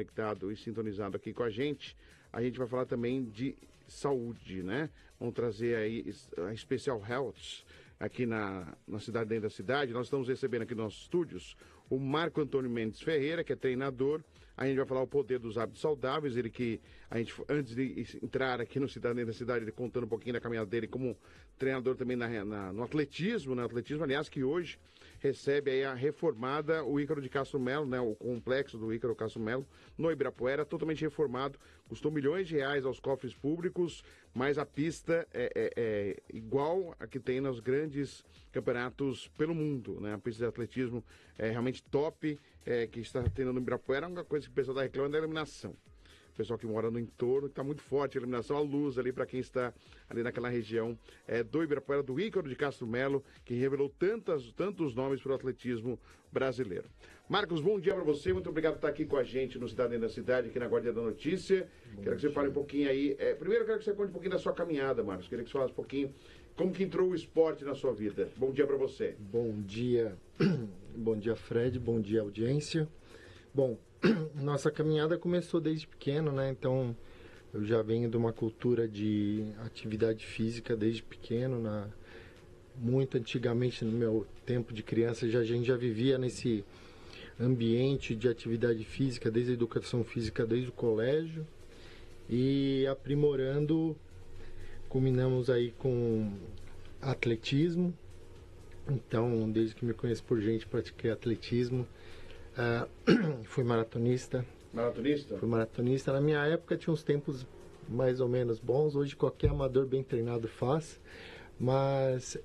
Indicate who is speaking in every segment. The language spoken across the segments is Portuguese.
Speaker 1: conectado e sintonizado aqui com a gente vai falar também de saúde, né? Vamos trazer aí a Special Health aqui na cidade, dentro da cidade. Nós estamos recebendo aqui nos nossos estúdios o Marco Antônio Mendes Ferreira, que é treinador. A gente vai falar o poder dos hábitos saudáveis. Ele que, antes de entrar aqui no Cidade Dentro da Cidade, ele contando um pouquinho da caminhada dele como treinador também no atletismo, né? Atletismo, aliás, que hoje recebe aí a reformada, o Ícaro de Castro Melo, né? O complexo do Ícaro Castro Melo, no Ibirapuera, totalmente reformado, custou milhões de reais aos cofres públicos, mas a pista é igual a que tem nos grandes campeonatos pelo mundo, né? A pista de atletismo é realmente top, que está tendo no Ibirapuera. Uma coisa que o pessoal está reclamando é a iluminação. O pessoal que mora no entorno, está muito forte a iluminação, a luz ali para quem está ali naquela região do Ibirapuera, do Ícaro de Castro Melo, que revelou tantos nomes para o atletismo brasileiro. Marcos, bom dia para você, muito obrigado por estar aqui com a gente no Cidade Dentro da Cidade, aqui na Guardia da Notícia. Quero que você fale um pouquinho aí, primeiro eu quero que você conte um pouquinho da sua caminhada, Marcos, queria que você falasse um pouquinho como que entrou o esporte na sua vida. Bom dia para você.
Speaker 2: Bom dia, Fred, bom dia audiência. Bom, nossa caminhada começou desde pequeno, né? Então eu já venho de uma cultura de atividade física desde pequeno. Muito antigamente, no meu tempo de criança, a gente já vivia nesse ambiente de atividade física, desde a educação física, desde o colégio. E aprimorando, culminamos aí com atletismo. Então, desde que me conheço por gente, pratiquei atletismo. Fui maratonista.
Speaker 1: Maratonista?
Speaker 2: Fui maratonista. Na minha época tinha uns tempos mais ou menos bons. Hoje qualquer amador bem treinado faz.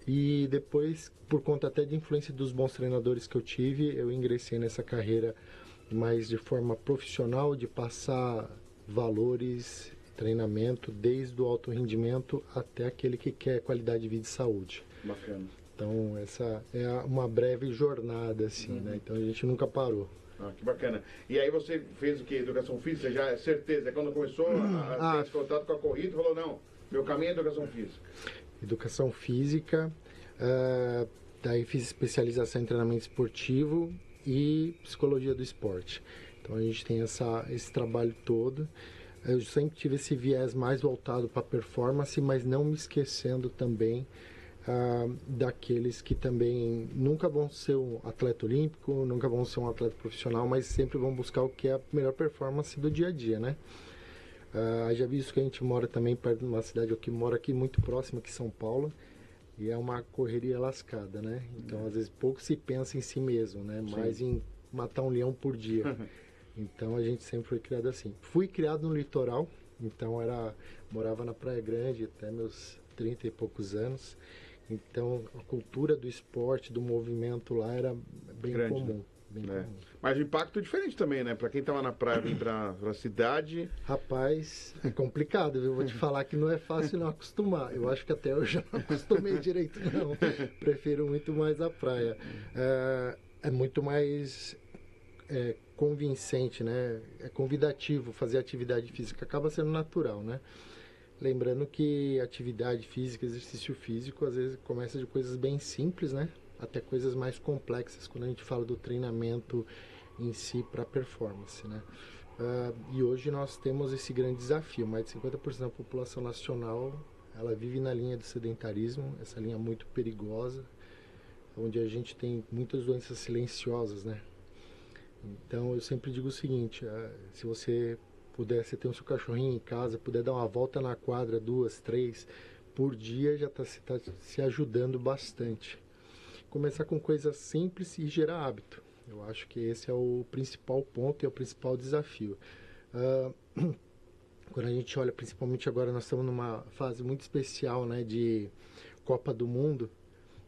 Speaker 2: E depois, por conta até de influência dos bons treinadores que eu tive, eu ingressei nessa carreira mais de forma profissional, de passar valores, treinamento, desde o alto rendimento até aquele que quer qualidade de vida e saúde.
Speaker 1: Bacana.
Speaker 2: Então, essa é uma breve jornada, assim, né? Então, a gente nunca parou.
Speaker 1: Ah, que bacana. E aí você fez o que? Educação física? Já é certeza? Quando começou a ter esse contato com a corrida, falou, não, meu caminho é educação física.
Speaker 2: Educação física, daí fiz especialização em treinamento esportivo e psicologia do esporte. Então, a gente tem esse trabalho todo. Eu sempre tive esse viés mais voltado para performance, mas não me esquecendo também daqueles que também nunca vão ser um atleta olímpico, nunca vão ser um atleta profissional, mas sempre vão buscar o que é a melhor performance do dia a dia, né? Já visto que a gente mora também perto de uma cidade que mora aqui muito próxima, que São Paulo, e é uma correria lascada, né? Então, às vezes, pouco se pensa em si mesmo, né? Mais em matar um leão por dia. Então, a gente sempre foi criado assim. Fui criado no litoral, então morava na Praia Grande até meus 30 e poucos anos. Então, a cultura do esporte, do movimento lá era bem
Speaker 1: grande,
Speaker 2: comum.
Speaker 1: Bem comum. Mas o impacto é diferente também, né? Para quem estava na praia, vir para a cidade...
Speaker 2: Rapaz, é complicado, viu? Vou te falar que não é fácil não acostumar. Eu acho que até eu já não acostumei direito, não. Prefiro muito mais a praia. É muito mais convincente, né? É convidativo fazer atividade física. Acaba sendo natural, né? Lembrando que atividade física, exercício físico, às vezes começa de coisas bem simples, né? Até coisas mais complexas, quando a gente fala do treinamento em si para performance, né? E hoje nós temos esse grande desafio. Mais de 50% da população nacional, ela vive na linha do sedentarismo, essa linha muito perigosa, onde a gente tem muitas doenças silenciosas, né? Então, eu sempre digo o seguinte, se você puder, você tem o seu cachorrinho em casa, puder dar uma volta na quadra, 2, 3 por dia, já está se ajudando bastante. Começar com coisas simples e gerar hábito. Eu acho que esse é o principal ponto e é o principal desafio. Quando a gente olha, principalmente agora, nós estamos numa fase muito especial, né, de Copa do Mundo,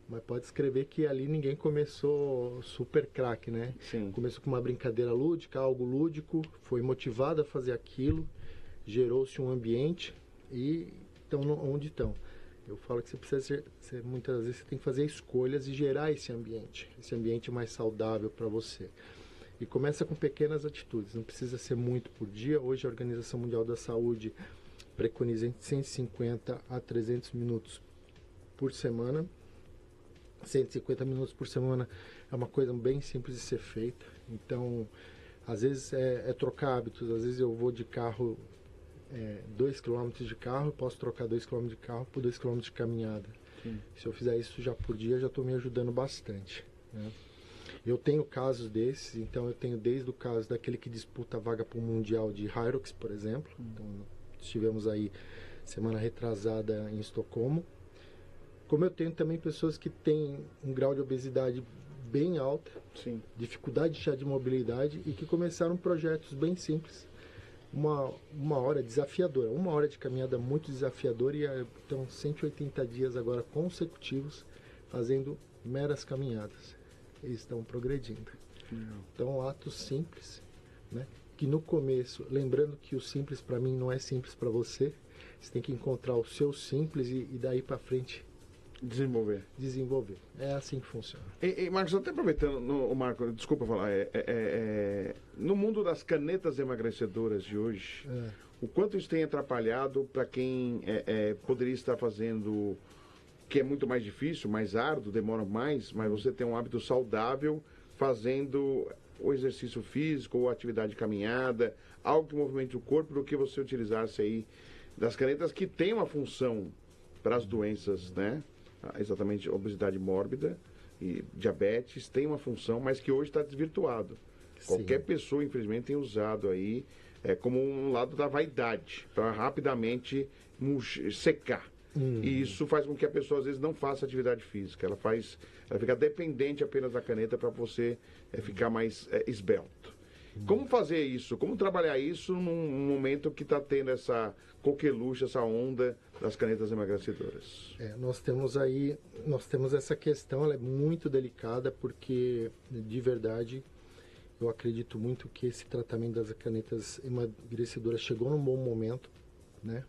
Speaker 2: mas pode escrever que ali ninguém começou super craque, né?
Speaker 1: Sim.
Speaker 2: Começou com uma brincadeira lúdica, algo lúdico, foi motivado a fazer aquilo, gerou-se um ambiente e estão onde estão. Eu falo que você precisa muitas vezes você tem que fazer escolhas e gerar esse ambiente mais saudável para você. E começa com pequenas atitudes, não precisa ser muito por dia. Hoje a Organização Mundial da Saúde preconiza entre 150 a 300 minutos por semana. 150 minutos por semana é uma coisa bem simples de ser feita. Então, Às vezes é trocar hábitos, às vezes eu vou de carro 2 km de carro, eu posso trocar 2 km de carro por 2 km de caminhada. Sim. Se eu fizer isso já por dia, já estou me ajudando bastante, né? Eu tenho casos desses, então eu tenho desde o caso daquele que disputa a vaga para o Mundial de Hyrox, por exemplo. Então, estivemos aí semana retrasada em Estocolmo. Como eu tenho também pessoas que têm um grau de obesidade bem alta, sim, dificuldade já de mobilidade e que começaram projetos bem simples. Uma hora desafiadora, 1 hora de caminhada muito desafiadora e estão 180 dias agora consecutivos fazendo meras caminhadas. Eles estão progredindo. Então, atos simples, né? Que no começo, lembrando que o simples para mim não é simples para você, você tem que encontrar o seu simples e daí para frente
Speaker 1: desenvolver.
Speaker 2: É assim que funciona.
Speaker 1: E Marcos, até aproveitando, Marco, desculpa falar, no mundo das canetas emagrecedoras de hoje, o quanto isso tem atrapalhado para quem poderia estar fazendo, que é muito mais difícil, mais árduo, demora mais, mas você tem um hábito saudável fazendo o exercício físico ou atividade de caminhada, algo que movimente o corpo, do que você utilizasse aí das canetas que tem uma função para as doenças, né? Exatamente, obesidade mórbida e diabetes tem uma função, mas que hoje está desvirtuado. Sim. Qualquer pessoa, infelizmente, tem usado aí como um lado da vaidade, para rapidamente secar. E isso faz com que a pessoa, às vezes, não faça atividade física. Ela fica dependente apenas da caneta para você ficar mais esbelto. Como fazer isso? Como trabalhar isso num momento que está tendo essa coqueluche, essa onda das canetas emagrecedoras?
Speaker 2: Nós temos essa questão, ela é muito delicada, porque, de verdade, eu acredito muito que esse tratamento das canetas emagrecedoras chegou num bom momento, né?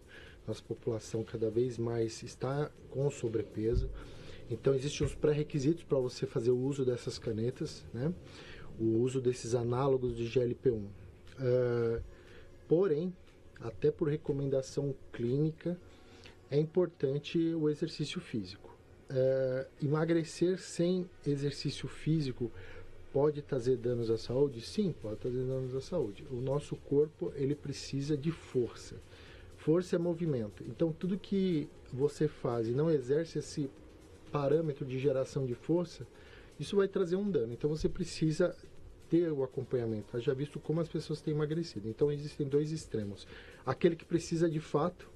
Speaker 2: Nossa população cada vez mais está com sobrepeso. Então, existem uns pré-requisitos para você fazer o uso dessas canetas, né? O uso desses análogos de GLP-1. Porém, até por recomendação clínica, é importante o exercício físico. Emagrecer sem exercício físico pode trazer danos à saúde? Sim, pode trazer danos à saúde. O nosso corpo, ele precisa de força. Força é movimento. Então, tudo que você faz e não exerce esse parâmetro de geração de força, isso vai trazer um dano. Então, você precisa ter o acompanhamento. Eu já visto como as pessoas têm emagrecido. Então, existem 2 extremos. Aquele que precisa de fato,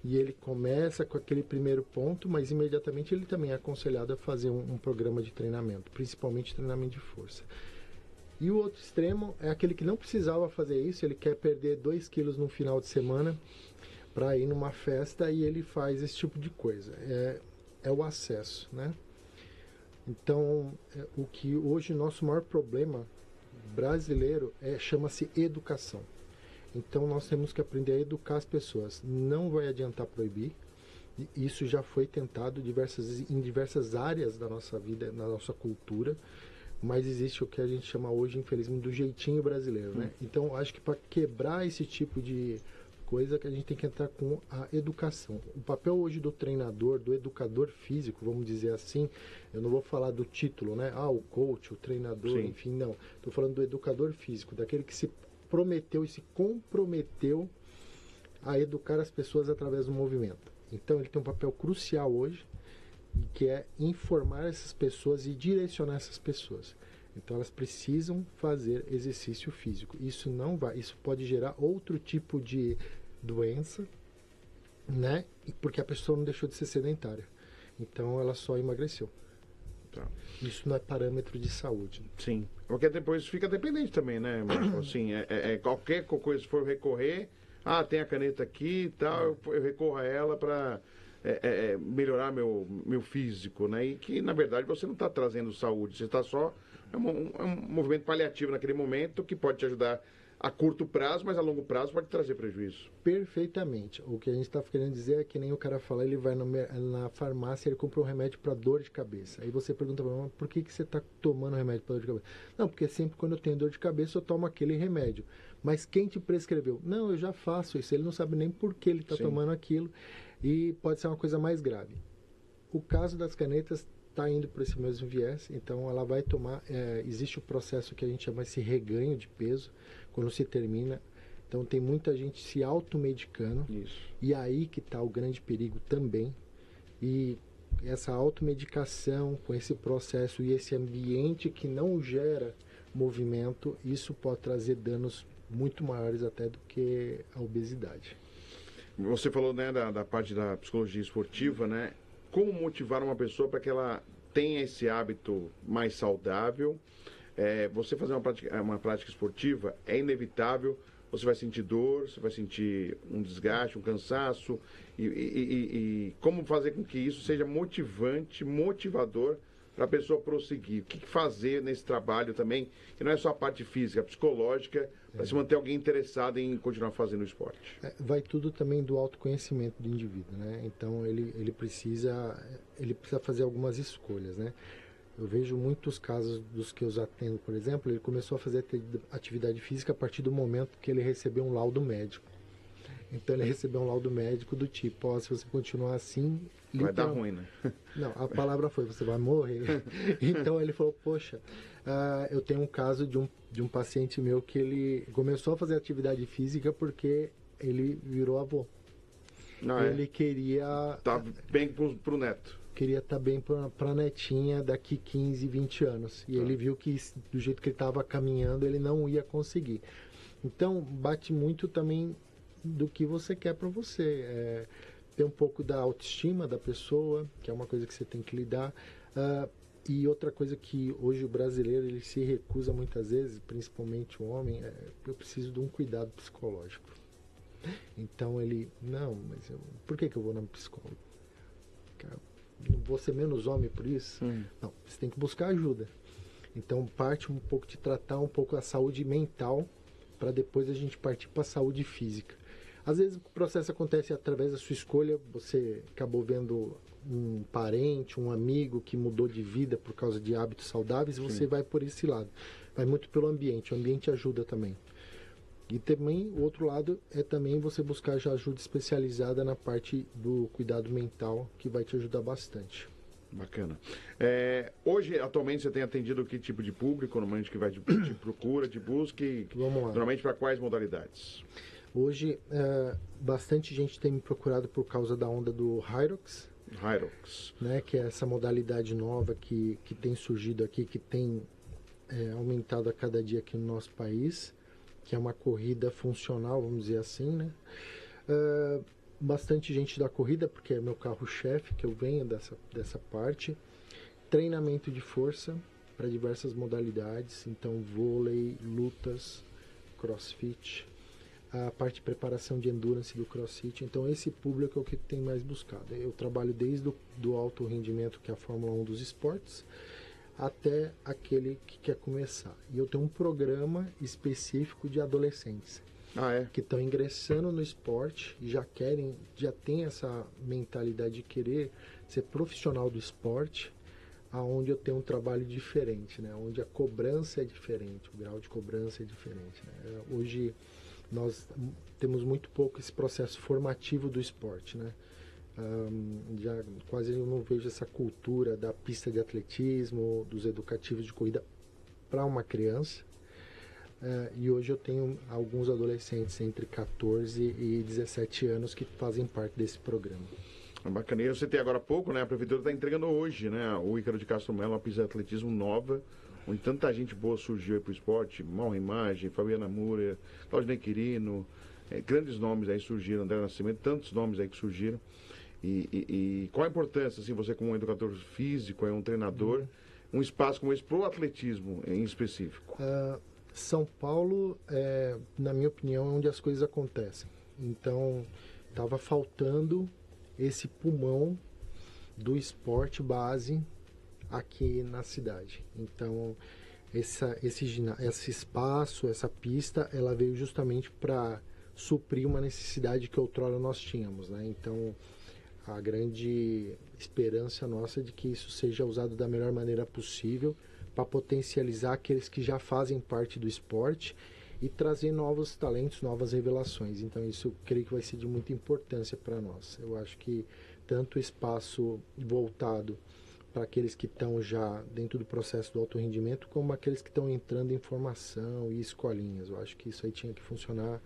Speaker 2: e ele começa com aquele primeiro ponto, mas imediatamente ele também é aconselhado a fazer um programa de treinamento, principalmente treinamento de força. E o outro extremo é aquele que não precisava fazer isso, ele quer perder 2 quilos no final de semana para ir numa festa e ele faz esse tipo de coisa. É o acesso, né? Então, o que hoje o nosso maior problema brasileiro chama-se educação. Então, nós temos que aprender a educar as pessoas. Não vai adiantar proibir. Isso já foi tentado em diversas áreas da nossa vida, na nossa cultura. Mas existe o que a gente chama hoje, infelizmente, do jeitinho brasileiro, né? Então, acho que para quebrar esse tipo de coisa, que a gente tem que entrar com a educação. O papel hoje do treinador, do educador físico, vamos dizer assim, eu não vou falar do título, né? O coach, o treinador, sim, enfim, não. Estou falando do educador físico, daquele que se prometeu e se comprometeu a educar as pessoas através do movimento. Então, ele tem um papel crucial hoje, que é informar essas pessoas e direcionar essas pessoas. Então, elas precisam fazer exercício físico. Isso pode gerar outro tipo de doença, né? Porque a pessoa não deixou de ser sedentária. Então, ela só emagreceu. Tá. Isso não é parâmetro de saúde.
Speaker 1: Sim. Porque depois fica dependente também, né, Marco? Assim, qualquer coisa, se for recorrer, tem a caneta aqui e tal, eu recorro a ela para melhorar meu físico, né? E que, na verdade, você não está trazendo saúde, você está só... É um movimento paliativo naquele momento que pode te ajudar a curto prazo, mas a longo prazo pode trazer prejuízo.
Speaker 2: Perfeitamente. O que a gente está querendo dizer é que nem o cara fala, ele vai na farmácia, ele compra um remédio para dor de cabeça. Aí você pergunta para ele, por que você está tomando remédio para dor de cabeça? Não, porque sempre quando eu tenho dor de cabeça eu tomo aquele remédio. Mas quem te prescreveu? Não, eu já faço isso. Ele não sabe nem por que ele está tomando aquilo e pode ser uma coisa mais grave. O caso das canetas está indo por esse mesmo viés, então ela vai tomar, existe o processo que a gente chama esse reganho de peso, quando se termina. Então tem muita gente se automedicando.
Speaker 1: Isso.
Speaker 2: E aí que está o grande perigo também. E essa automedicação com esse processo e esse ambiente que não gera movimento, isso pode trazer danos muito maiores até do que a obesidade.
Speaker 1: Você falou, né, da parte da psicologia esportiva, né? Como motivar uma pessoa para que ela tenha esse hábito mais saudável? Você fazer uma prática esportiva é inevitável. Você vai sentir dor, você vai sentir um desgaste, um cansaço. E como fazer com que isso seja motivante, motivador para a pessoa prosseguir? O que fazer nesse trabalho também, que não é só a parte física, a psicológica, para se manter alguém interessado em continuar fazendo o esporte?
Speaker 2: Vai tudo também do autoconhecimento do indivíduo, né? Então ele precisa fazer algumas escolhas, né? Eu vejo muitos casos dos que eu atendo, por exemplo, ele começou a fazer atividade física a partir do momento que ele recebeu um laudo médico. Então ele recebeu um laudo médico do tipo, se você continuar assim...
Speaker 1: Vai dar ruim, né?
Speaker 2: Não, a palavra foi, você vai morrer. Então ele falou, poxa, eu tenho um caso de um paciente meu que ele começou a fazer atividade física porque ele virou avô. Ele queria...
Speaker 1: Tá bem pro neto.
Speaker 2: Queria estar bem para a netinha daqui 15, 20 anos. E ele viu que do jeito que ele estava caminhando, ele não ia conseguir. Então, bate muito também do que você quer para você. Tem um pouco da autoestima da pessoa, que é uma coisa que você tem que lidar. E outra coisa que hoje o brasileiro ele se recusa muitas vezes, principalmente o homem, eu preciso de um cuidado psicológico. Então ele, por que eu vou na psicóloga? Não vou ser menos homem por isso? Não, você tem que buscar ajuda. Então parte um pouco de tratar um pouco a saúde mental para depois a gente partir para a saúde física. Às vezes o processo acontece através da sua escolha, você acabou vendo um parente, um amigo que mudou de vida por causa de hábitos saudáveis, você vai por esse lado. Vai muito pelo ambiente, o ambiente ajuda também. E também, o outro lado é também você buscar já ajuda especializada na parte do cuidado mental, que vai te ajudar bastante.
Speaker 1: Bacana. Hoje, atualmente, você tem atendido que tipo de público, normalmente que vai te procura, te busca?
Speaker 2: Vamos lá.
Speaker 1: Normalmente para quais modalidades?
Speaker 2: Hoje, bastante gente tem me procurado por causa da onda do Hyrox. Né, que é essa modalidade nova que tem surgido aqui, que tem aumentado a cada dia aqui no nosso país, que é uma corrida funcional, vamos dizer assim, né? Bastante gente da corrida, porque é meu carro-chefe, que eu venho dessa parte. Treinamento de força para diversas modalidades, então vôlei, lutas, crossfit, a parte de preparação de endurance do crossfit. Então esse público é o que tem mais buscado. Eu trabalho desde do alto rendimento, que é a Fórmula 1 dos esportes, até aquele que quer começar. E eu tenho um programa específico de adolescentes que estão ingressando no esporte e já têm essa mentalidade de querer ser profissional do esporte, aonde eu tenho um trabalho diferente, né? Onde a cobrança é diferente, o grau de cobrança é diferente, né? Hoje nós temos muito pouco esse processo formativo do esporte, né? Já quase eu não vejo essa cultura da pista de atletismo, dos educativos de corrida para uma criança. E hoje eu tenho alguns adolescentes entre 14 e 17 anos que fazem parte desse programa.
Speaker 1: Bacana. E você tem agora há pouco, né? A Prefeitura está entregando hoje, né? O Ícaro de Castro Melo, uma pista de atletismo nova, onde tanta gente boa surgiu aí para o esporte, Mal Imagem, Fabiana Múria, Claudinei Quirino, grandes nomes aí surgiram, André Nascimento, tantos nomes aí que surgiram. E qual a importância, assim, você como um educador físico, um treinador, um espaço como esse para o atletismo em específico?
Speaker 2: São Paulo, na minha opinião, é onde as coisas acontecem. Então, estava faltando esse pulmão do esporte base aqui na cidade. Então, esse espaço, essa pista, ela veio justamente para suprir uma necessidade que outrora nós tínhamos, né? Então, a grande esperança nossa é de que isso seja usado da melhor maneira possível para potencializar aqueles que já fazem parte do esporte e trazer novos talentos, novas revelações. Então isso eu creio que vai ser de muita importância para nós. Eu acho que tanto o espaço voltado para aqueles que estão já dentro do processo do alto rendimento, como aqueles que estão entrando em formação e escolinhas. Eu acho que isso aí tinha que funcionar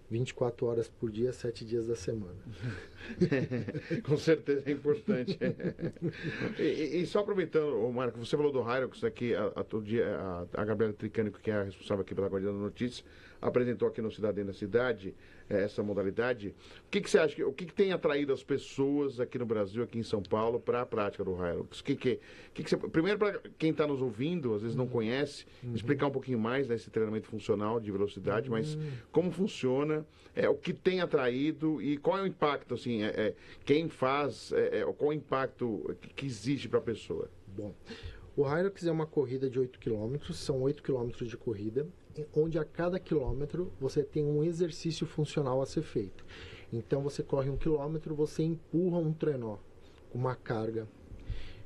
Speaker 2: 24 horas por dia, 7 dias da semana.
Speaker 1: Com certeza é importante. E só aproveitando, Marco, você falou do Hyrox aqui, todo dia, a Gabriela Tricânico, que é a responsável aqui pela Guardiã da Notícia, apresentou aqui no Cidadania da Cidade essa modalidade. O que você acha, o que tem atraído as pessoas aqui no Brasil, aqui em São Paulo, para a prática do Hyrox? Primeiro, para quem está nos ouvindo, às vezes não conhece, explicar um pouquinho mais desse treinamento funcional de velocidade, mas como funciona, o que tem atraído e qual é o impacto, assim, quem faz, qual é o impacto que existe para a pessoa?
Speaker 2: Bom, o Hyrox é uma corrida de 8 km, são 8 km de corrida, onde a cada quilômetro você tem um exercício funcional a ser feito. Então você corre 1 km, você empurra um trenó com uma carga.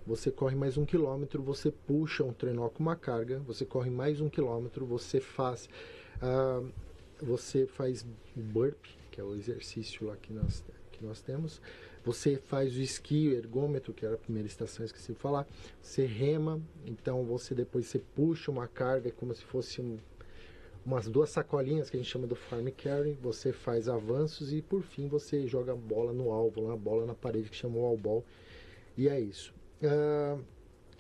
Speaker 2: Você corre mais 1 km, você puxa um trenó com uma carga. Você corre mais 1 km, você faz o burp, que é o exercício lá que nós temos. Você faz o esqui, o ergômetro, que era a primeira estação, esqueci de falar. Você rema, então depois você puxa uma carga como se fosse umas 2 sacolinhas que a gente chama do farm carry. Você faz avanços e por fim você joga a bola no alvo, a bola na parede, que chama o wall. E é isso.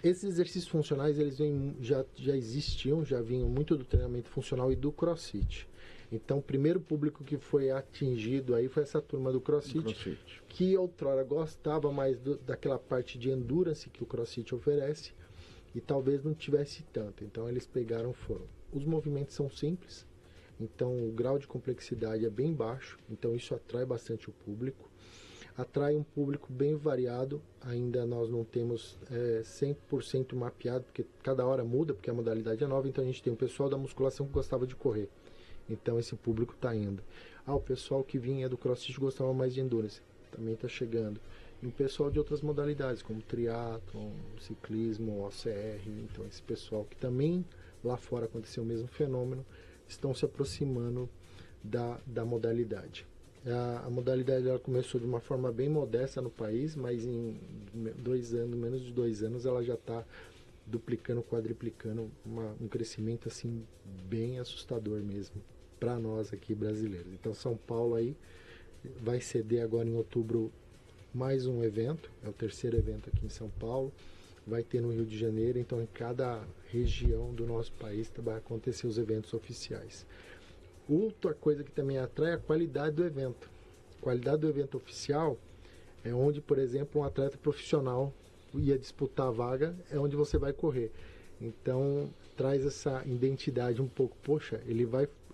Speaker 2: Esses exercícios funcionais, eles já existiam, já vinham muito do treinamento funcional e do CrossFit. Então, o primeiro público que foi atingido aí foi essa turma do CrossFit. Que outrora gostava mais daquela parte de endurance que o CrossFit oferece e talvez não tivesse tanto. Então, eles foram. Os movimentos são simples, então o grau de complexidade é bem baixo, então isso atrai bastante o público. Atrai um público bem variado, ainda nós não temos 100% mapeado, porque cada hora muda, porque a modalidade é nova, então a gente tem o pessoal da musculação que gostava de correr. Então esse público está indo. O pessoal que vinha do CrossFit gostava mais de endurance, também está chegando. E o pessoal de outras modalidades, como triatlon, ciclismo, OCR, então esse pessoal que também lá fora aconteceu o mesmo fenômeno, estão se aproximando da modalidade. A modalidade ela começou de uma forma bem modesta no país, mas em menos de 2 anos, ela já está duplicando, quadriplicando, um crescimento assim bem assustador mesmo para nós aqui brasileiros. Então São Paulo aí vai ceder agora em outubro mais um evento, é o 3º evento aqui em São Paulo, vai ter no Rio de Janeiro, então em cada região do nosso país vai acontecer os eventos oficiais. Outra coisa que também atrai é a qualidade do evento. A qualidade do evento oficial é onde, por exemplo, um atleta profissional ia disputar a vaga, é onde você vai correr. Então, traz essa identidade um pouco,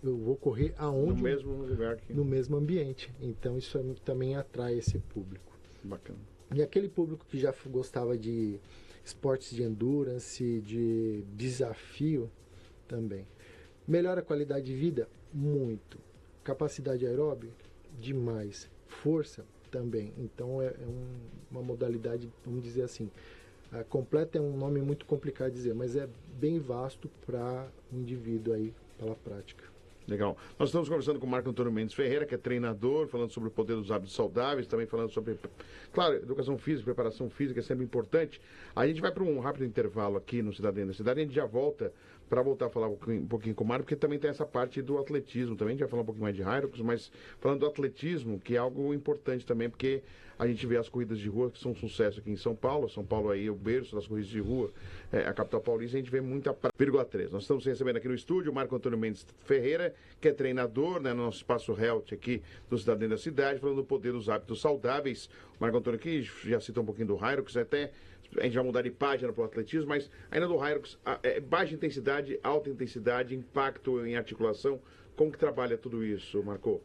Speaker 2: eu vou correr aonde?
Speaker 1: No mesmo lugar aqui.
Speaker 2: No mesmo ambiente. Então, isso também atrai esse público.
Speaker 1: Bacana.
Speaker 2: E aquele público que já gostava de esportes de endurance, de desafio, também. Melhora a qualidade de vida? Muito. Capacidade aeróbica? Demais. Força? Também. Então é uma modalidade, vamos dizer assim, completa é um nome muito complicado de dizer, mas é bem vasto para o indivíduo aí, pela prática.
Speaker 1: Legal. Nós estamos conversando com o Marco Antônio Mendes Ferreira, que é treinador, falando sobre o poder dos hábitos saudáveis, também falando sobre, claro, educação física, preparação física é sempre importante. A gente vai para um rápido intervalo aqui no Cidadania da Cidade, a gente já volta para voltar a falar um pouquinho com o Marco, porque também tem essa parte do atletismo também, a gente vai falar um pouquinho mais de Hyrox, mas falando do atletismo, que é algo importante também, porque a gente vê as corridas de rua que são um sucesso aqui em São Paulo aí é o berço das corridas de rua, a capital paulista, a gente vê muita 0,3. Nós estamos recebendo aqui no estúdio o Marco Antônio Mendes Ferreira, que é treinador, né, no nosso espaço Health aqui do Cidadania da Cidade, falando do poder dos hábitos saudáveis. O Marco Antônio aqui já citou um pouquinho do Hyrox, até a gente vai mudar de página para o atletismo, mas ainda do Hyrox, baixa intensidade, alta intensidade, impacto em articulação. Como que trabalha tudo isso, Marco?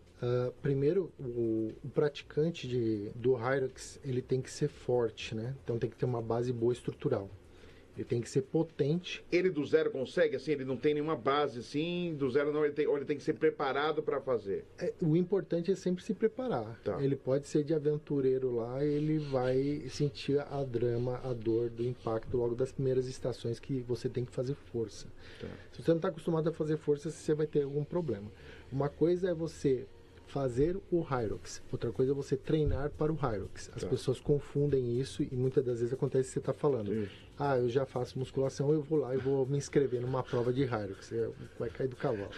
Speaker 2: Primeiro, o praticante do Hyrox, ele tem que ser forte, né? Então tem que ter uma base boa estrutural. Ele tem que ser potente.
Speaker 1: Ele do zero consegue, assim, ele não tem nenhuma base, assim, do zero não, ele tem que ser preparado para fazer.
Speaker 2: O importante é sempre se preparar.
Speaker 1: Tá.
Speaker 2: Ele pode ser de aventureiro lá, ele vai sentir a dor do impacto logo das primeiras estações que você tem que fazer força.
Speaker 1: Tá.
Speaker 2: Se você não está acostumado a fazer força, você vai ter algum problema. Uma coisa é você fazer o Hyrox, outra coisa é você treinar para o Hyrox. As pessoas confundem isso e muitas das vezes acontece o que você está falando.
Speaker 1: Isso.
Speaker 2: Ah, eu já faço musculação, eu vou lá e vou me inscrever numa prova de Hyrox. Vai cair do cavalo.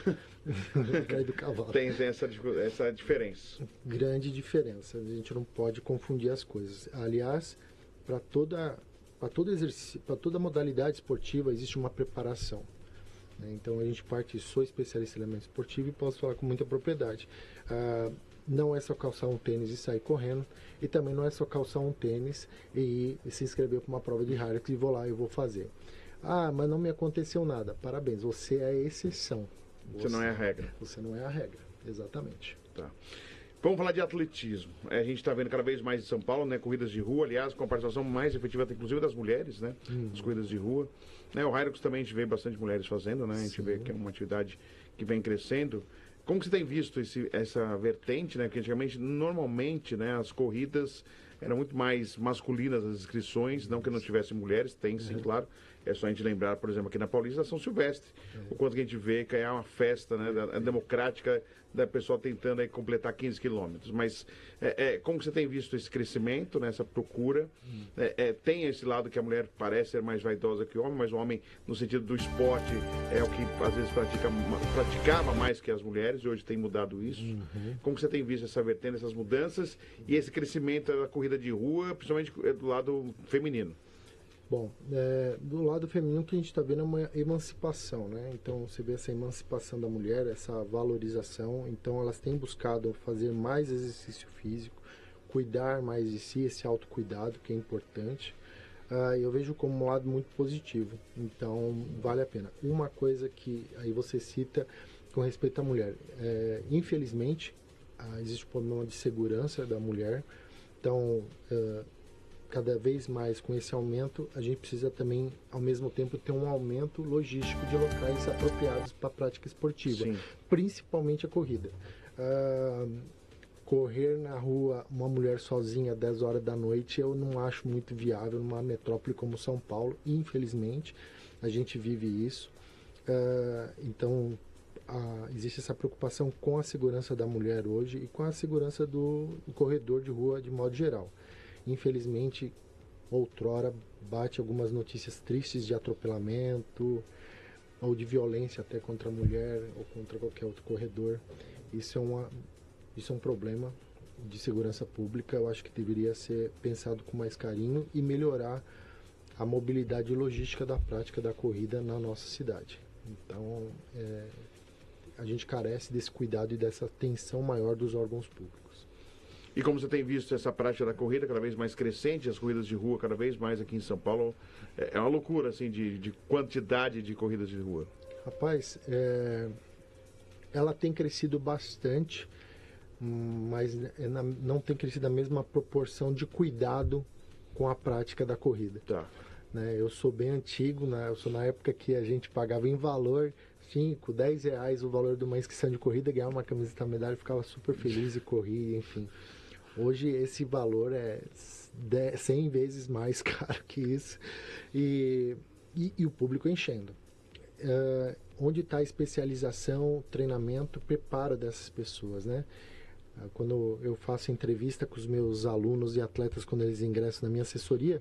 Speaker 2: Vai cair do cavalo.
Speaker 1: Tem essa diferença.
Speaker 2: Grande diferença. A gente não pode confundir as coisas. Aliás, para todo exercício, para toda modalidade esportiva existe uma preparação. Então a gente sou especialista em elemento esportivo e posso falar com muita propriedade. Não é só calçar um tênis e sair correndo, e também não é só calçar um tênis e se inscrever para uma prova de Hyrox e vou lá e vou fazer. Ah, mas não me aconteceu nada. Parabéns, você é a exceção.
Speaker 1: Você não é a regra.
Speaker 2: Você não é a regra, exatamente.
Speaker 1: Tá. Vamos falar de atletismo. A gente está vendo cada vez mais em São Paulo, né? Corridas de rua, aliás, com a participação mais efetiva, inclusive das mulheres, né? As corridas de rua. Né? O Hyrox também a gente vê bastante mulheres fazendo, né? A gente vê que é uma atividade que vem crescendo. Como que você tem visto essa vertente, né? Porque antigamente, normalmente, né, as corridas eram muito mais masculinas as inscrições, não que não tivesse mulheres, tem sim, claro. É só a gente lembrar, por exemplo, aqui na Paulista, São Silvestre. O quanto que a gente vê que é uma festa, né, democrática da pessoa tentando aí completar 15 quilômetros. Mas como que você tem visto esse crescimento, né, essa procura? Tem esse lado que a mulher parece ser mais vaidosa que o homem, mas o homem, no sentido do esporte, é o que às vezes praticava mais que as mulheres, e hoje tem mudado isso. Como que você tem visto essa vertente, essas mudanças e esse crescimento da corrida de rua, principalmente do lado feminino?
Speaker 2: Bom, do lado feminino o que a gente está vendo é uma emancipação, né? Então você vê essa emancipação da mulher, essa valorização. Então elas têm buscado fazer mais exercício físico, cuidar mais de si, esse autocuidado que é importante. Eu vejo como um lado muito positivo. Então vale a pena. Uma coisa que aí você cita com respeito à mulher, infelizmente existe um problema de segurança da mulher. Então cada vez mais com esse aumento, a gente precisa também, ao mesmo tempo, ter um aumento logístico de locais apropriados para a prática esportiva,
Speaker 1: Sim.
Speaker 2: Principalmente a corrida. Correr na rua, uma mulher sozinha, 10 horas da noite, eu não acho muito viável numa metrópole como São Paulo, infelizmente, a gente vive isso. Então, existe essa preocupação com a segurança da mulher hoje e com a segurança do corredor de rua de modo geral. Infelizmente, outrora bate algumas notícias tristes de atropelamento ou de violência até contra a mulher ou contra qualquer outro corredor. Isso é um problema de segurança pública. Eu acho que deveria ser pensado com mais carinho e melhorar a mobilidade e logística da prática da corrida na nossa cidade. Então, a gente carece desse cuidado e dessa atenção maior dos órgãos públicos.
Speaker 1: E como você tem visto essa prática da corrida cada vez mais crescente, as corridas de rua cada vez mais aqui em São Paulo, é uma loucura, assim, de quantidade de corridas de rua.
Speaker 2: Rapaz, ela tem crescido bastante, mas não tem crescido a mesma proporção de cuidado com a prática da corrida.
Speaker 1: Tá.
Speaker 2: Né? Eu sou bem antigo, né? Eu sou na época que a gente pagava em valor 5, 10 reais o valor de uma inscrição de corrida, ganhava uma camiseta medalha, ficava super feliz e corria, enfim. Hoje esse valor é 100 vezes mais caro que isso e o público enchendo. Onde está a especialização, treinamento, preparo dessas pessoas, né? Quando eu faço entrevista com os meus alunos e atletas quando eles ingressam na minha assessoria,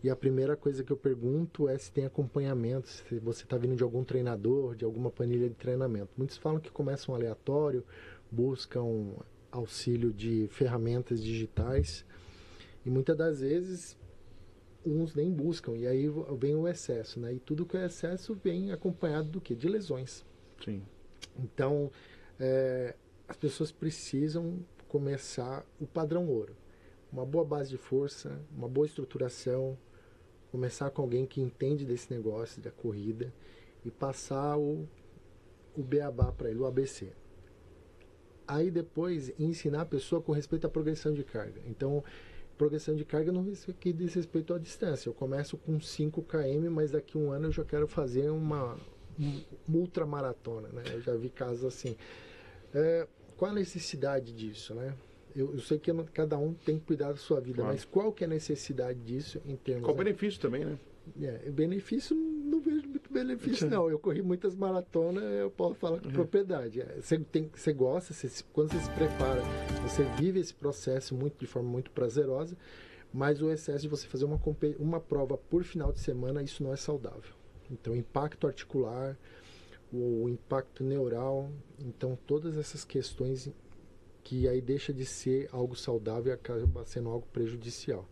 Speaker 2: e a primeira coisa que eu pergunto é se tem acompanhamento, se você está vindo de algum treinador, de alguma planilha de treinamento. Muitos falam que começam aleatório, buscam auxílio de ferramentas digitais e muitas das vezes uns nem buscam e aí vem o excesso, né? E tudo que é excesso vem acompanhado do quê? De lesões.
Speaker 1: Sim.
Speaker 2: Então, as pessoas precisam começar o padrão ouro. Uma boa base de força, uma boa estruturação, começar com alguém que entende desse negócio, da corrida, e passar o beabá para ele, o ABC. Aí depois ensinar a pessoa com respeito à progressão de carga. Então, progressão de carga não diz respeito à distância. Eu começo com 5 km, mas daqui a um ano eu já quero fazer uma ultramaratona, né? Eu já vi casos assim. Qual a necessidade disso, né? Eu sei que cada um tem que cuidar da sua vida, claro. Mas qual que é a necessidade disso em termos...
Speaker 1: Qual o benefício também, né?
Speaker 2: O benefício não vejo muito benefício não. Eu corri muitas maratonas, eu posso falar com propriedade. Você gosta, quando você se prepara, você vive esse processo de forma muito prazerosa, mas o excesso de você fazer uma prova por final de semana, isso não é saudável. Então, impacto articular, o impacto neural, então todas essas questões que aí deixa de ser algo saudável e acaba sendo algo prejudicial,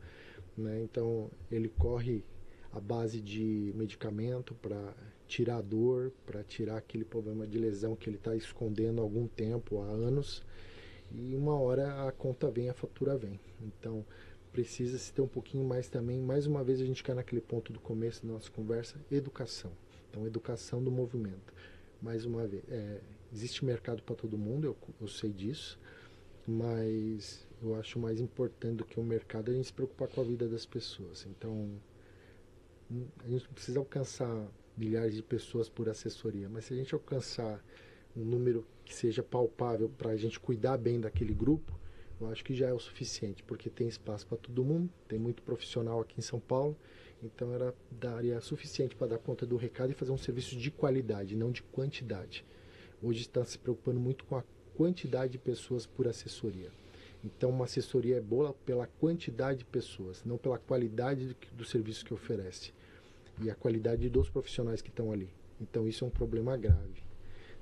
Speaker 2: né? Então, ele corre à base de medicamento para tirar a dor, para tirar aquele problema de lesão que ele está escondendo há algum tempo, há anos, e uma hora a conta vem, a fatura vem. Então, precisa se ter um pouquinho mais também. Mais uma vez a gente cai naquele ponto do começo da nossa conversa, educação. Então, educação do movimento. Mais uma vez, existe mercado para todo mundo, eu sei disso, mas eu acho mais importante do que o mercado a gente se preocupar com a vida das pessoas. Então, a gente não precisa alcançar milhares de pessoas por assessoria, mas se a gente alcançar um número que seja palpável para a gente cuidar bem daquele grupo, eu acho que já é o suficiente, porque tem espaço para todo mundo, tem muito profissional aqui em São Paulo, então daria suficiente para dar conta do recado e fazer um serviço de qualidade, não de quantidade. Hoje está se preocupando muito com a quantidade de pessoas por assessoria. Então, uma assessoria é boa pela quantidade de pessoas, não pela qualidade do serviço que oferece e a qualidade dos profissionais que estão ali. Então, isso é um problema grave.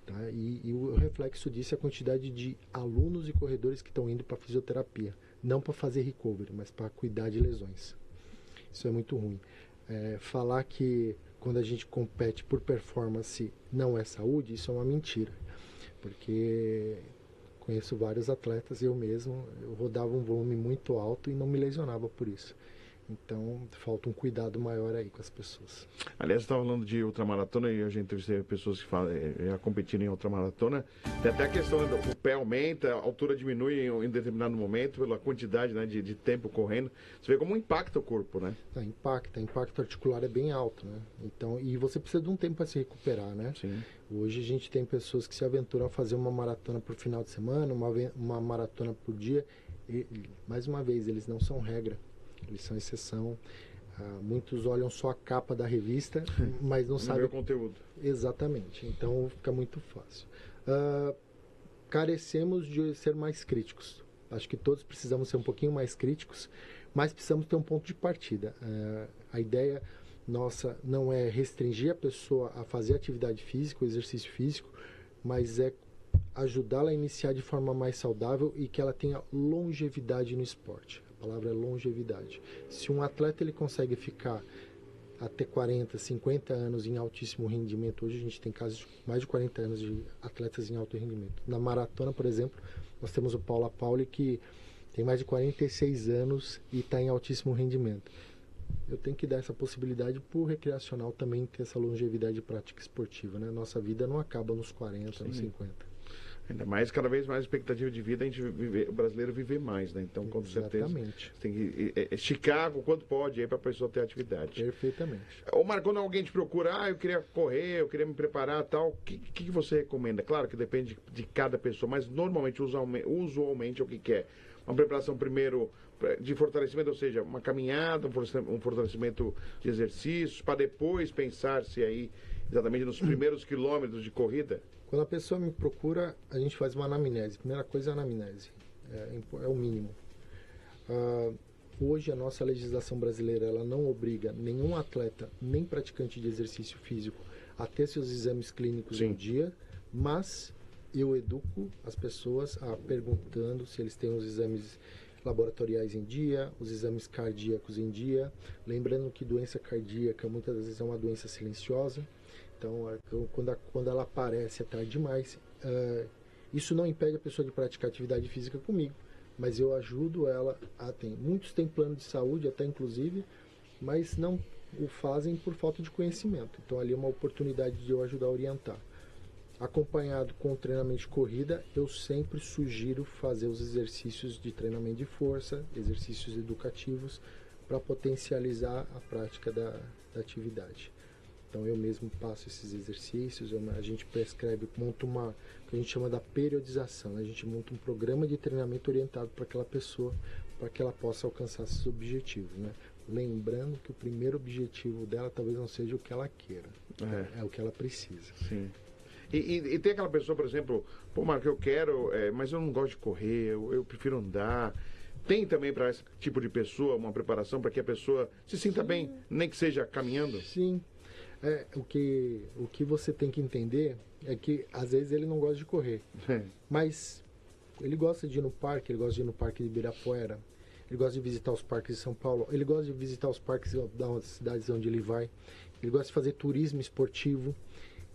Speaker 2: Tá? E o reflexo disso é a quantidade de alunos e corredores que estão indo para fisioterapia, não para fazer recovery, mas para cuidar de lesões. Isso é muito ruim. Falar que quando a gente compete por performance não é saúde, isso é uma mentira. Porque conheço vários atletas, eu rodava um volume muito alto e não me lesionava por isso. Então, falta um cuidado maior aí com as pessoas.
Speaker 1: Aliás, você estava falando de ultramaratona e a gente entrevistei pessoas que já competiram em ultramaratona. Tem até a questão, o pé aumenta, a altura diminui em determinado momento pela quantidade, né, de tempo correndo. Você vê como impacta o corpo, né?
Speaker 2: Impacto articular é bem alto, né? Então, e você precisa de um tempo para se recuperar, né?
Speaker 1: Sim.
Speaker 2: Hoje a gente tem pessoas que se aventuram a fazer uma maratona por final de semana, uma maratona por dia. E, mais uma vez, eles não são regra. Eles são exceção. Muitos olham só a capa da revista, mas não sabem
Speaker 1: o conteúdo.
Speaker 2: Exatamente. Então fica muito fácil. Carecemos de ser mais críticos. Acho que todos precisamos ser um pouquinho mais críticos, mas precisamos ter um ponto de partida. A ideia nossa não é restringir a pessoa a fazer atividade física, o exercício físico, mas é ajudá-la a iniciar de forma mais saudável e que ela tenha longevidade no esporte. A palavra é longevidade. Se um atleta ele consegue ficar até 40, 50 anos em altíssimo rendimento, hoje a gente tem casos de mais de 40 anos de atletas em alto rendimento. Na maratona, por exemplo, nós temos o Paula Pauli, que tem mais de 46 anos e está em altíssimo rendimento. Eu tenho que dar essa possibilidade para o recreacional também ter essa longevidade de prática esportiva, né? Nossa vida não acaba nos 40, Sim. Nos 50.
Speaker 1: Ainda mais, cada vez mais expectativa de vida, o brasileiro viver mais, né? Então, com certeza, tem que esticar o quanto pode aí para a pessoa ter atividade.
Speaker 2: Perfeitamente.
Speaker 1: Ô, Marco, quando alguém te procura, eu queria correr, eu queria me preparar tal, o que você recomenda? Claro que depende de cada pessoa, mas normalmente, usualmente, é o que é? Uma preparação primeiro de fortalecimento, ou seja, uma caminhada, um fortalecimento de exercícios, para depois pensar-se aí exatamente nos primeiros quilômetros de corrida?
Speaker 2: Quando a pessoa me procura, a gente faz uma anamnese. Primeira coisa é a anamnese. É o mínimo. Hoje, a nossa legislação brasileira ela não obriga nenhum atleta, nem praticante de exercício físico, a ter seus exames clínicos em dia, mas eu educo as pessoas perguntando se eles têm os exames laboratoriais em dia, os exames cardíacos em dia. Lembrando que doença cardíaca muitas vezes é uma doença silenciosa. Então, quando ela aparece é tarde demais. Isso não impede a pessoa de praticar atividade física comigo, mas eu ajudo ela muitos têm plano de saúde, até inclusive, mas não o fazem por falta de conhecimento. Então, ali é uma oportunidade de eu ajudar a orientar. Acompanhado com o treinamento de corrida, eu sempre sugiro fazer os exercícios de treinamento de força, exercícios educativos, para potencializar a prática da atividade. Então, eu mesmo passo esses exercícios, a gente prescreve, monta o que a gente chama da periodização, né? A gente monta um programa de treinamento orientado para aquela pessoa, para que ela possa alcançar esses objetivos, né? Lembrando que o primeiro objetivo dela talvez não seja o que ela queira. É o que ela precisa.
Speaker 1: Sim. E tem aquela pessoa, por exemplo, pô, Marco, eu quero, mas eu não gosto de correr, eu prefiro andar. Tem também para esse tipo de pessoa uma preparação para que a pessoa se sinta bem, nem que seja caminhando?
Speaker 2: Sim. O que você tem que entender é que às vezes ele não gosta de correr, mas ele gosta de ir no parque, ele gosta de ir no parque de Ibirapuera, ele gosta de visitar os parques de São Paulo, ele gosta de visitar os parques das cidades onde ele vai, ele gosta de fazer turismo esportivo.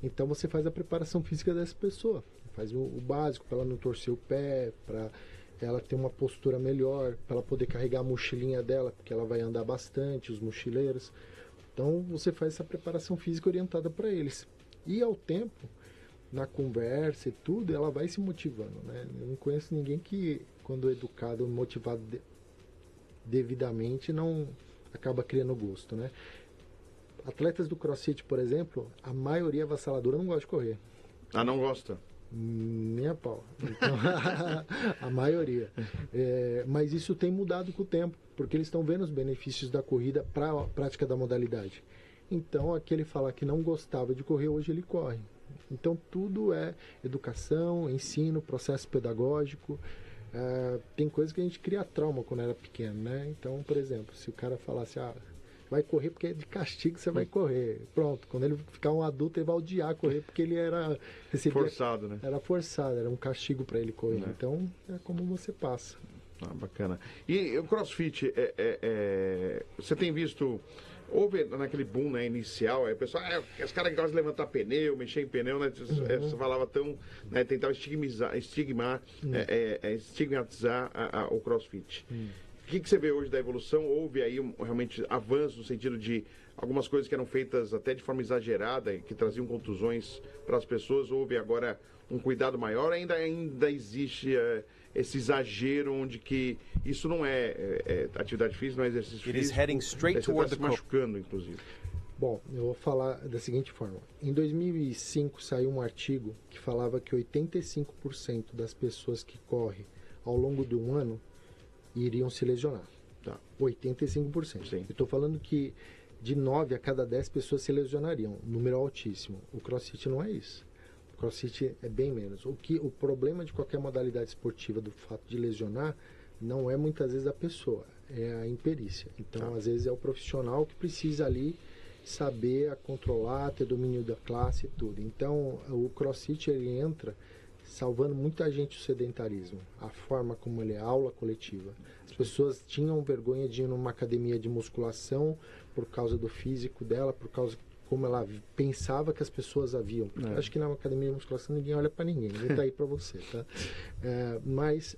Speaker 2: Então você faz a preparação física dessa pessoa, faz o básico para ela não torcer o pé, para ela ter uma postura melhor, para ela poder carregar a mochilinha dela, porque ela vai andar bastante, os mochileiros. Então você faz essa preparação física orientada para eles. E ao tempo, na conversa e tudo, ela vai se motivando, né? Eu não conheço ninguém que, quando educado, motivado devidamente, não acaba criando gosto, né? Atletas do CrossFit, por exemplo, a maioria avassaladora não gosta de correr.
Speaker 1: Ah, não gosta?
Speaker 2: Nem a pau. Então, a maioria. Mas isso tem mudado com o tempo, porque eles estão vendo os benefícios da corrida para a prática da modalidade. Então, aquele falar que não gostava de correr, hoje ele corre. Então, tudo é educação, ensino, processo pedagógico. Tem coisas que a gente cria trauma quando era pequeno, né? Então, por exemplo, se o cara falasse, vai correr porque é de castigo, você vai correr. Pronto, quando ele ficar um adulto, ele vai odiar correr porque ele era...
Speaker 1: forçado, né?
Speaker 2: Era forçado, era um castigo para ele correr. Então, é como você passa.
Speaker 1: Bacana. E o CrossFit, você tem visto... Houve naquele boom, né, inicial, o pessoal, os caras que gostam de levantar pneu, mexer em pneu, né? Você falava tão, né, tentava estigmatizar o CrossFit. O que você vê hoje da evolução? Houve aí realmente avanço no sentido de algumas coisas que eram feitas até de forma exagerada, que traziam contusões para as pessoas. Houve agora um cuidado maior? Ainda existe esse exagero onde que isso não é atividade física, não é exercício físico. Você está se machucando, inclusive.
Speaker 2: Bom, eu vou falar da seguinte forma. Em 2005 saiu um artigo que falava que 85% das pessoas que correm ao longo de um ano iriam se lesionar.
Speaker 1: Tá.
Speaker 2: 85%.
Speaker 1: Sim.
Speaker 2: Eu estou falando que de 9 a cada 10 pessoas se lesionariam. Um número altíssimo. O CrossFit não é isso. O CrossFit é bem menos. O problema de qualquer modalidade esportiva do fato de lesionar não é muitas vezes a pessoa, é a imperícia. Então, às vezes é o profissional que precisa ali saber controlar, ter domínio da classe e tudo. Então, o CrossFit ele entra salvando muita gente do sedentarismo. A forma como ele é aula coletiva. As pessoas tinham vergonha de ir numa academia de musculação por causa do físico dela, por causa como ela pensava que as pessoas a viam. Porque eu acho que na academia de musculação ninguém olha para ninguém, ninguém está aí para você, tá? Mas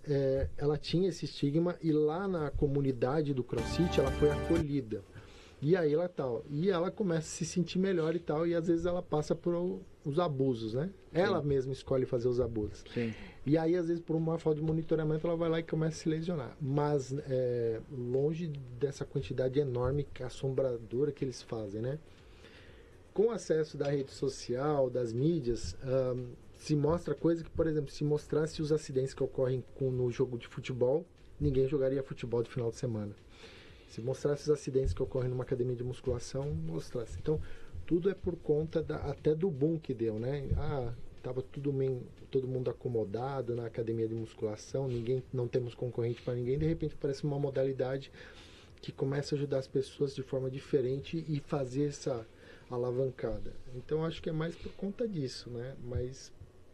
Speaker 2: ela tinha esse estigma e lá na comunidade do CrossFit ela foi acolhida. E aí ela começa a se sentir melhor e tal, e às vezes ela passa por os abusos, né? Sim. Ela mesma escolhe fazer os abusos. Sim. E aí, às vezes, por uma falta de monitoramento, ela vai lá e começa a se lesionar. Mas longe dessa quantidade enorme, assombradora que eles fazem, né? Com o acesso da rede social, das mídias, se mostra coisa que, por exemplo, se mostrasse os acidentes que ocorrem no jogo de futebol, ninguém jogaria futebol de final de semana. Se mostrasse os acidentes que ocorrem numa academia de musculação, mostrasse. Então, tudo é por conta até do boom que deu, né? Tava todo mundo acomodado na academia de musculação, não temos concorrente para ninguém, de repente aparece uma modalidade que começa a ajudar as pessoas de forma diferente e fazer essa alavancada. Então, acho que é mais por conta disso, né? Mas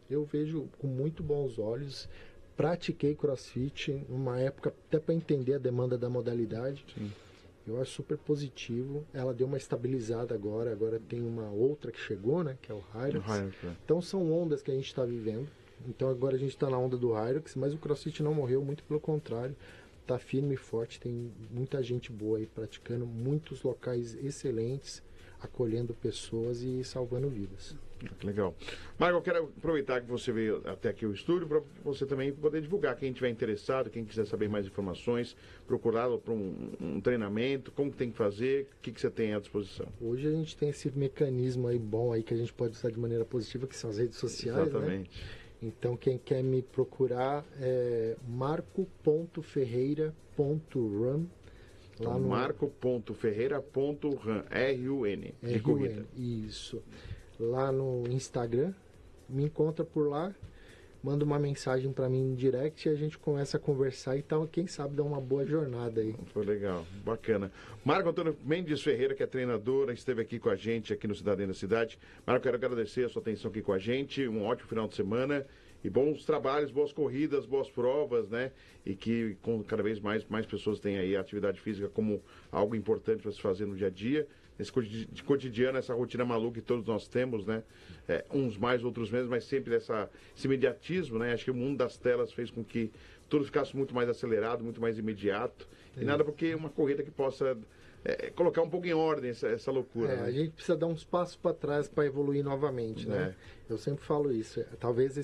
Speaker 2: eu vejo com muito bons olhos. Pratiquei CrossFit numa época até para entender a demanda da modalidade. Sim. Eu acho super positivo. Ela deu uma estabilizada agora tem uma outra que chegou, né? Que é o Hyrox. Então são ondas que a gente está vivendo. Então agora a gente está na onda do Hyrox, mas o CrossFit não morreu, muito pelo contrário. Está firme e forte, tem muita gente boa aí praticando, muitos locais excelentes, acolhendo pessoas e salvando vidas.
Speaker 1: Legal. Marco, eu quero aproveitar que você veio até aqui o estúdio para você também poder divulgar. Quem estiver interessado, quem quiser saber mais informações, procurá-lo para um treinamento, como que tem que fazer, o que você tem à disposição?
Speaker 2: Hoje a gente tem esse mecanismo aí bom aí que a gente pode usar de maneira positiva, que são as redes sociais. Exatamente. Né? Então quem quer me procurar é marco.ferreira.run
Speaker 1: Então, marco.ferreira.run, R-U-N, de corrida.
Speaker 2: Isso. Lá no Instagram, me encontra por lá, manda uma mensagem para mim no direct e a gente começa a conversar e tal, quem sabe dá uma boa jornada aí.
Speaker 1: Foi legal, bacana. Marco Antônio Mendes Ferreira, que é treinador, esteve aqui com a gente aqui no Cidadania da Cidade. Marco, quero agradecer a sua atenção aqui com a gente, um ótimo final de semana e bons trabalhos, boas corridas, boas provas, né? E que cada vez mais pessoas tenham aí a atividade física como algo importante para se fazer no dia a dia. Esse cotidiano, essa rotina maluca que todos nós temos, né? Uns mais, outros menos, mas sempre esse imediatismo, né? Acho que o mundo das telas fez com que tudo ficasse muito mais acelerado, muito mais imediato. E nada porque uma corrida que possa colocar um pouco em ordem essa loucura. Né?
Speaker 2: A gente precisa dar uns passos para trás para evoluir novamente, né? Eu sempre falo isso. Talvez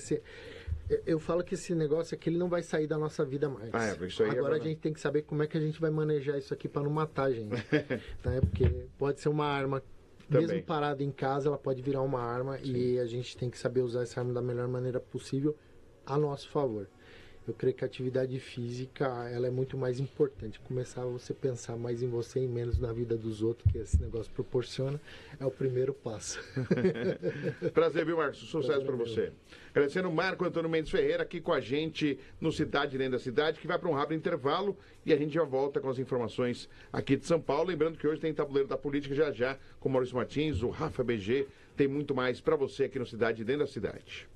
Speaker 2: eu falo que esse negócio aqui ele não vai sair da nossa vida mais.
Speaker 1: Isso aí
Speaker 2: agora a gente tem que saber como é que a gente vai manejar isso aqui para não matar a gente. Né? Porque pode ser uma arma, mesmo parada em casa, ela pode virar uma arma. Sim. E a gente tem que saber usar essa arma da melhor maneira possível a nosso favor. Eu creio que a atividade física ela é muito mais importante. Começar a você pensar mais em você e menos na vida dos outros, que esse negócio proporciona, é o primeiro passo.
Speaker 1: Prazer, viu, Marcos? Sucesso para você. Agradecendo o Marco Antônio Mendes Ferreira aqui com a gente no Cidade Dentro da Cidade, que vai para um rápido intervalo e a gente já volta com as informações aqui de São Paulo. Lembrando que hoje tem Tabuleiro da Política já com o Maurício Martins, o Rafa BG. Tem muito mais para você aqui no Cidade Dentro da Cidade.